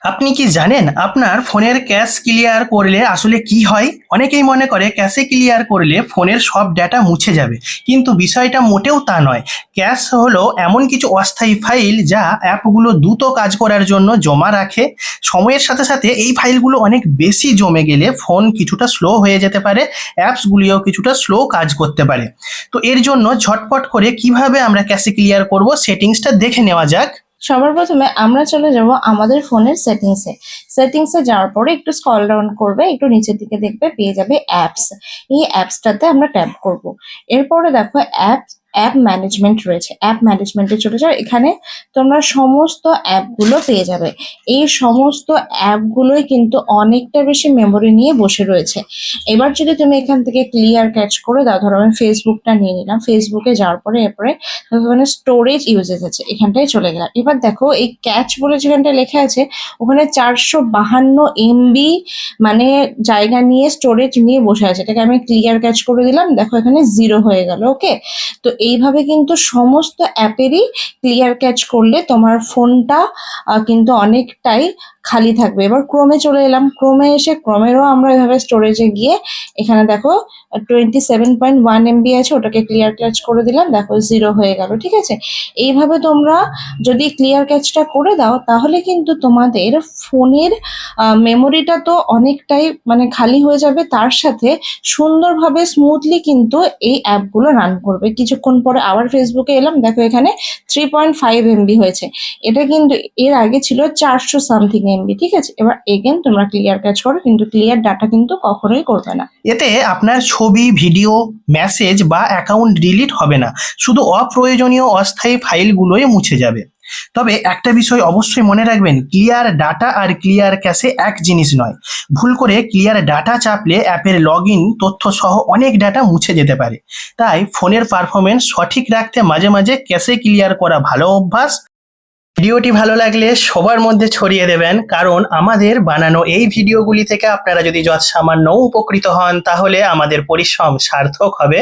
আপনি কি জানেন আপনার ফোনের ক্যাশ ক্লিয়ার করলে আসলে কি হয়? অনেকেই মনে করে ক্যাশে ক্লিয়ার করলে ফোনের সব ডেটা মুছে যাবে, কিন্তু বিষয়টা মোটেও তা নয়। ক্যাশ হলো এমন কিছু অস্থায়ী ফাইল যা অ্যাপগুলো দ্রুত কাজ করার জন্য জমা রাখে। সময়ের সাথে সাথে এই ফাইলগুলো অনেক বেশি জমে গেলে ফোন কিছুটা স্লো হয়ে যেতে পারে, অ্যাপসগুলিও কিছুটা স্লো কাজ করতে পারে। তো এর জন্য ঝটপট করে কিভাবে আমরা ক্যাশে ক্লিয়ার করব সেটিংসটা দেখে নেওয়া যাক। সবার প্রথমে আমরা চলে যাব আমাদের ফোনের সেটিংসে যাওয়ার পরে একটু স্ক্রল ডাউন করবে, একটু নিচের দিকে দেখবে পেয়ে যাবে অ্যাপস। এই অ্যাপসটাতে আমরা ট্যাপ করব। এরপরে দেখো অ্যাপ ম্যানেজমেন্ট রয়েছে, অ্যাপ ম্যানেজমেন্টে চলে যাও। এখানে তোমরা সমস্ত অ্যাপগুলো পেয়ে যাবে। এই সমস্ত অ্যাপগুলোই কিন্তু অনেকটা বেশি মেমোরি নিয়ে বসে রয়েছে। এবার যদি তুমি এখান থেকে ক্লিয়ার ক্যাচ করে দাও, ধরো আমি ফেসবুকটা নিয়ে নিলাম, ফেসবুকে যাওয়ার পরে এরপরে ওখানে স্টোরেজ ইউজেস আছে, এখানটায় চলে গেলাম। এবার দেখো এই ক্যাচ বলে যেখানটায় লেখা আছে ওখানে 452 MB মানে জায়গা নিয়ে স্টোরেজ নিয়ে বসে আছে। এটাকে আমি ক্লিয়ার ক্যাচ করে দিলাম, দেখো এখানে 0 হয়ে গেল। ওকে, তো এইভাবে কিন্তু সমস্ত অ্যাপেরই ক্লিয়ার ক্যাচ করলে তোমার ফোনটা কিন্তু অনেকটাই খালি থাকবে। এবার ক্রোমে চলে এলাম, ক্রোমে এসে ক্রোমেরও আমরা এভাবে স্টোরেজে গিয়ে এখানে দেখো 27.1 MB আছে, ওটাকে ক্লিয়ার ক্যাচ করে দিলাম, দেখো 0 হয়ে গেল। ঠিক আছে, এইভাবে তোমরা যদি ক্লিয়ার ক্যাচটা করে দাও তাহলে কিন্তু তোমাদের ফোনের মেমোরিটা তো অনেকটাই মানে খালি হয়ে যাবে, তার সাথে সুন্দরভাবে স্মুথলি কিন্তু এই অ্যাপগুলো রান করবে। কিছুক্ষণ পরে আবার ফেসবুকে এলাম, দেখো এখানে 3.5 MB হয়েছে। এটা কিন্তু এর আগে ছিল 400 সামথিং MB। ঠিক আছে, এবার এগেন তোমরা ক্লিয়ার ক্যাচ করো, কিন্তু ক্লিয়ার ডাটা কিন্তু কখনোই করবে না। এতে আপনার ছবি, ভিডিও, মেসেজ বা অ্যাকাউন্ট ডিলিট হবে না, শুধু অপ্রয়োজনীয় অস্থায়ী ফাইলগুলোই মুছে যাবে। তবে একটা বিষয় অবশ্যই মনে রাখবেন, ক্লিয়ার ডাটা আর ক্লিয়ার ক্যাশে এক জিনিস নয়। ভুল করে ক্লিয়ার ডাটা চাপলে অ্যাপের লগ ইন তথ্য সহ অনেক ডাটা মুছে যেতে পারে। তাই ফোনের পারফরমেন্স সঠিক রাখতে মাঝে মাঝে ক্যাশে ক্লিয়ার করা ভালো অভ্যাস। ভিডিওটি ভালো লাগলে সবার মধ্যে ছড়িয়ে দেবেন, কারণ আমাদের বানানো এই ভিডিওগুলি থেকে আপনারা যদি যৎসামান্য উপকৃত হন তাহলে আমাদের পরিশ্রম সার্থক হবে।